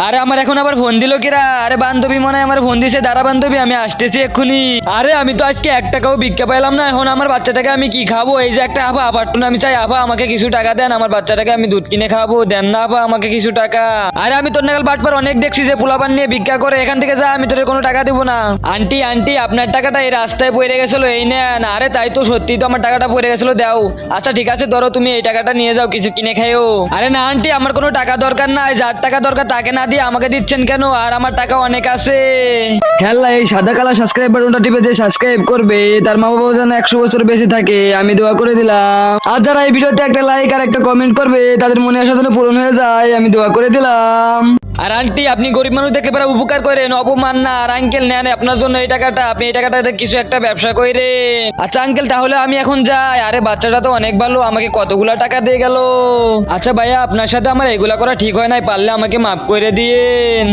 আরে আমার এখন আবার ফোন দিল কিরা? আরে বান্ধবী মনে হয় আমার ফোন দিছে, দাঁড়া বান্ধবী আমি আসতেছি এক্ষুনি। আরে আমি তো আজকে 1 টাকাও ভিক্ষা পাইলাম না, এখন আমার বাচ্চাটাকে আমি কি খাবো? এই যে একটা আফা আপারটুন আমি চাই, আফা আমাকে কিছু টাকা দেন, আমার বাচ্চাটাকে আমি দুধ কিনে খাবো, দেন না আফা আমাকে কিছু টাকা। আরে আমি তোর নাগাল বাটপার অনেক দেখছি যে পোলাপান নিয়ে ভিক্ষা করে, এখান থেকে যা, আমি তোর কোনো টাকা দিব না। আন্টি আন্টি আপনার টাকাটা এই রাস্তায় পড়ে গেছিল, এই নেন। আরে তাই তো, সত্যি তো আমার টাকাটা পড়ে গেছিল, দাও। আচ্ছা ঠিক আছে ধরো, তুমি এই টাকাটা নিয়ে যাও, কিছু কিনে খাইও। আরে না আন্টি, আমার কোনো টাকা দরকার নাই, যার টাকা দরকার তাকে না দিয়ে আমাকে দিচ্ছেন কেন? আর আমার টাকা অনেক আছে। খেলা এই সাদা কালা সাবস্ক্রাইব বাটনটা টিপে দিয়ে সাবস্ক্রাইব করবে, তার মা বাবা যেন 100 বছর বেঁচে থাকে, আমি দোয়া করে দিলাম। আর যারা এই ভিডিওতে একটা লাইক আর একটা কমেন্ট করবে, তাদের মনে আশা যেন পূরণ হয়ে যায়, আমি দোয়া করে দিলাম। আর আন্টি আপনি গরিব মানুষ দেখলে পরে উপকার করেন, অপমান না। আর আঙ্কেল নেন আপনার জন্য এই টাকাটা, আপনি এই টাকাটাতে কিছু একটা ব্যবসা করেন। আচ্ছা আঙ্কেল তাহলে আমি এখন যাই। আরে বাচ্চাটা তো অনেক ভালো, আমাকে কতগুলা টাকা দিয়ে গেল। আচ্ছা ভাইয়া আপনার সাথে আমার এগুলা করা ঠিক হয় নাই, পারলে আমাকে মাফ করে দিয়েন।